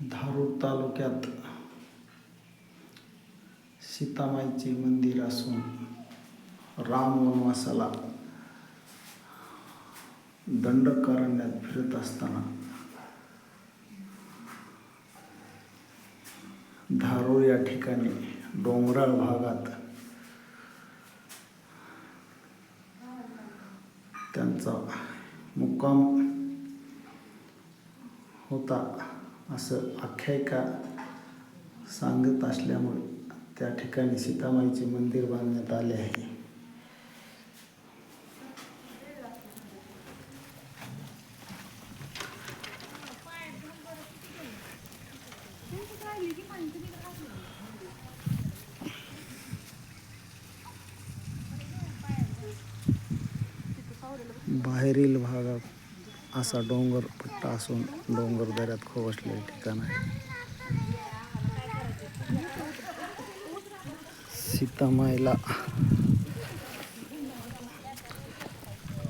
धारूर तालुक्यात सीतामाईचे मंदिर असून राम वनवासाला दंडकारण्यात फिरत असताना धारूर या ठिकाणी डोंगराळ भागात त्यांचा मुक्काम होता असं आख्यायिका सांगत असल्यामुळे त्या ठिकाणी सीतामाईचे मंदिर बांधण्यात आले आहे. बाहेरील भागात असा डोंगर पट्टा असून डोंगर दऱ्यात खोवसलेले ठिकाण आहे. सीतामाईला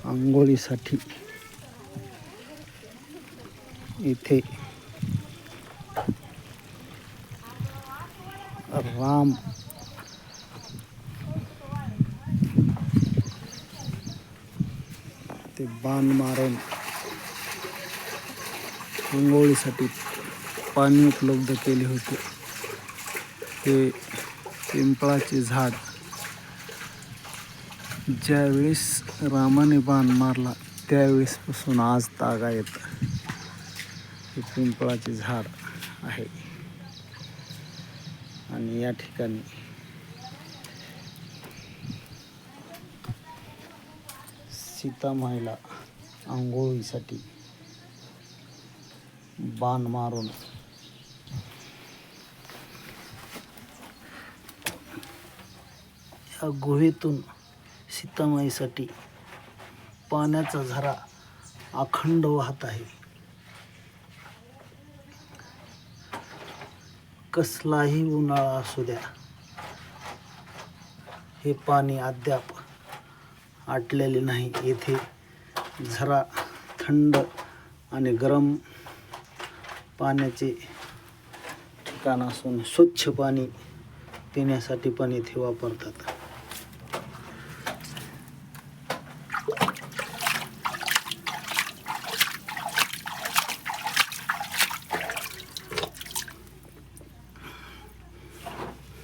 आंघोळीसाठी इथे राम ते बाण मारून आंघोळीसाठी पाणी उपलब्ध केले होते. हे पिंपळाचे झाड ज्यावेळेस रामाने बाण मारला त्यावेळेसपासून आज तागायत हे पिंपळाचे झाड आहे. आणि या ठिकाणी सीतामाईला आंघोळीसाठी बाण मारून या गुहेतून सीतामाईसाठी पाण्याचा झरा अखंड वाहत आहे. कसलाही उन्हाळा असू द्या, हे पाणी अद्याप आटलेले नाही. येथे झरा थंड आणि गरम पाण्याचे ठिकाण असून स्वच्छ पाणी पिण्यासाठी पण येथे वापरतात.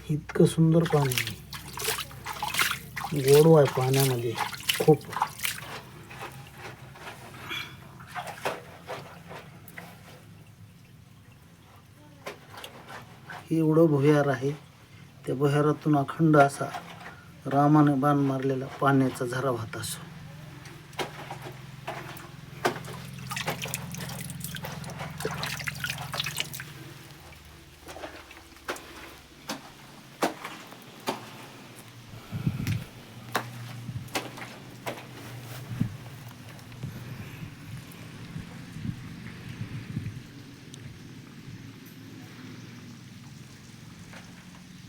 इतकं सुंदर पाणी आहे, गोडवा आहे पाण्यामध्ये खूप. हे एवढं भुयार आहे, त्या भुयारातून अखंड असा रामाने बाण मारलेला पाण्याचा झरा वाहत असतो.